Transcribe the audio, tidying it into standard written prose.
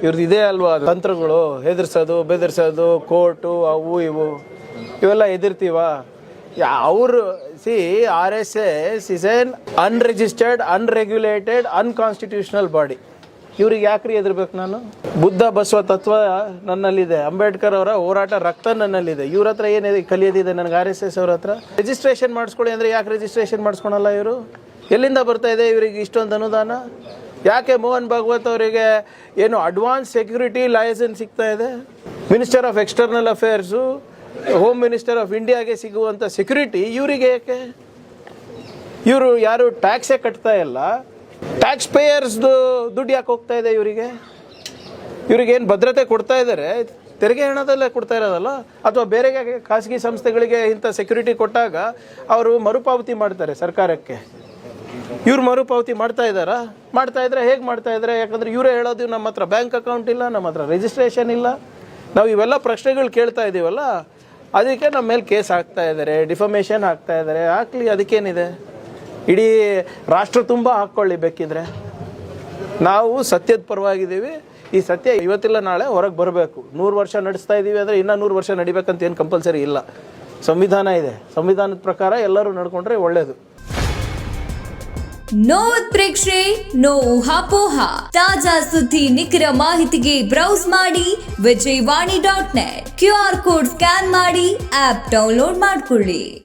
ಇವ್ರದ್ದು ಇದೇ ಅಲ್ವಾ ತಂತ್ರಗಳು, ಹೆದರ್ಸೋದು ಬೆದರ್ಸೋದು, ಕೋರ್ಟು ಅವು ಇವು ಇವೆಲ್ಲ ಎದಿರ್ತೀವ. ಅವರು RSS is N unregistered, unregulated, unconstitutional body. ಇವ್ರಿಗೆ ಯಾಕ್ರಿ ಎದುರ್ಬೇಕು ನಾನು? ಬುದ್ಧ ಬಸವ ತತ್ವ ನನ್ನಲ್ಲಿದೆ, ಅಂಬೇಡ್ಕರ್ ಅವರ ಹೋರಾಟ ರಕ್ತ ನನ್ನಲ್ಲಿದೆ. ಇವ್ರ ಹತ್ರ ಏನಿದೆ ಕಲಿಯೋದಿದೆ ನನಗೆ RSS ಅವ್ರ ಹತ್ರ? ರಿಜಿಸ್ಟ್ರೇಷನ್ ಮಾಡಿಸ್ಕೊಳ್ಳಿ ಅಂದರೆ ಯಾಕೆ ರಿಜಿಸ್ಟ್ರೇಷನ್ ಮಾಡಿಸ್ಕೊಳಲ್ಲ ಇವರು? ಎಲ್ಲಿಂದ ಬರ್ತಾ ಇದೆ ಇವರಿಗೆ ಇಷ್ಟೊಂದು ಅನುದಾನ? ಯಾಕೆ ಮೋಹನ್ ಭಾಗವತ್ ಅವರಿಗೆ ಏನು ಅಡ್ವಾನ್ಸ್ ಸೆಕ್ಯೂರಿಟಿ ಲೈಸೆನ್ಸ್ ಸಿಗ್ತಾ ಇದೆ? Minister of external affairs, home minister of ಇಂಡಿಯಾಗೆ ಸಿಗುವಂಥ ಸೆಕ್ಯೂರಿಟಿ ಇವರಿಗೆ ಯಾಕೆ? ಇವರು ಯಾರು ಟ್ಯಾಕ್ಸೇ ಕಟ್ತಾ ಇಲ್ಲ, ಟ್ಯಾಕ್ಸ್ ಪೇಯರ್ಸ್ದು ದುಡ್ಡು ಯಾಕೆ ಹೋಗ್ತಾ ಇದೆ ಇವರಿಗೆ? ಇವ್ರಿಗೇನು ಭದ್ರತೆ ಕೊಡ್ತಾ ಇದ್ದಾರೆ? ತೆರಿಗೆ ಹಣದಲ್ಲೇ ಕೊಡ್ತಾ ಇರೋದಲ್ಲ, ಅಥವಾ ಬೇರೆ ಖಾಸಗಿ ಸಂಸ್ಥೆಗಳಿಗೆ ಇಂಥ ಸೆಕ್ಯೂರಿಟಿ ಕೊಟ್ಟಾಗ ಅವರು ಮರುಪಾವತಿ ಮಾಡ್ತಾರೆ ಸರ್ಕಾರಕ್ಕೆ. ಇವ್ರು ಮರುಪಾವತಿ ಮಾಡ್ತಾ ಇದ್ದಾರಾ? ಮಾಡ್ತಾ ಇದ್ರೆ ಹೇಗೆ ಮಾಡ್ತಾ ಇದ್ದಾರೆ? ಯಾಕಂದರೆ ಇವರೇ ಹೇಳೋದು ನಮ್ಮ ಹತ್ರ ಬ್ಯಾಂಕ್ ಅಕೌಂಟ್ ಇಲ್ಲ, ನಮ್ಮ ಹತ್ರ ರಿಜಿಸ್ಟ್ರೇಷನ್ ಇಲ್ಲ. ನಾವು ಇವೆಲ್ಲ ಪ್ರಶ್ನೆಗಳು ಕೇಳ್ತಾ ಇದ್ದೀವಲ್ಲ, ಅದಕ್ಕೆ ನಮ್ಮ ಮೇಲೆ ಕೇಸ್ ಹಾಕ್ತಾ ಇದ್ದಾರೆ, ಡಿಫಮೇಷನ್ ಹಾಕ್ತಾ ಇದ್ದಾರೆ. ಹಾಕ್ಲಿ, ಅದಕ್ಕೇನಿದೆ? ಇಡೀ ರಾಷ್ಟ್ರ ತುಂಬ ಹಾಕ್ಕೊಳ್ಳಿ ಬೇಕಿದ್ರೆ. ನಾವು ಸತ್ಯದ ಪರವಾಗಿದ್ದೀವಿ. ಈ ಸತ್ಯ ಇವತ್ತಿಲ್ಲ ನಾಳೆ ಹೊರಗೆ ಬರಬೇಕು. 100 ವರ್ಷ ನಡೆಸ್ತಾ ಇದ್ದೀವಿ ಅಂದರೆ ಇನ್ನೂ 100 ವರ್ಷ ನಡಿಬೇಕಂತ ಏನು ಕಂಪಲ್ಸರಿ ಇಲ್ಲ. ಸಂವಿಧಾನ ಇದೆ, ಸಂವಿಧಾನದ ಪ್ರಕಾರ ಎಲ್ಲರೂ ನಡ್ಕೊಂಡ್ರೆ ಒಳ್ಳೇದು. ನೋ ಉತ್ಪ್ರೇಕ್ಷೆ, ನೋ ಊಹಾಪೋಹ. ತಾಜಾ ಸುದ್ದಿ ನಿಖರ ಮಾಹಿತಿಗೆ ಬ್ರೌಸ್ ಮಾಡಿ vijayvani.net. QR ಕೋಡ್ ಸ್ಕ್ಯಾನ್ ಮಾಡಿ ಆಪ್ ಡೌನ್ಲೋಡ್ ಮಾಡಿಕೊಳ್ಳಿ.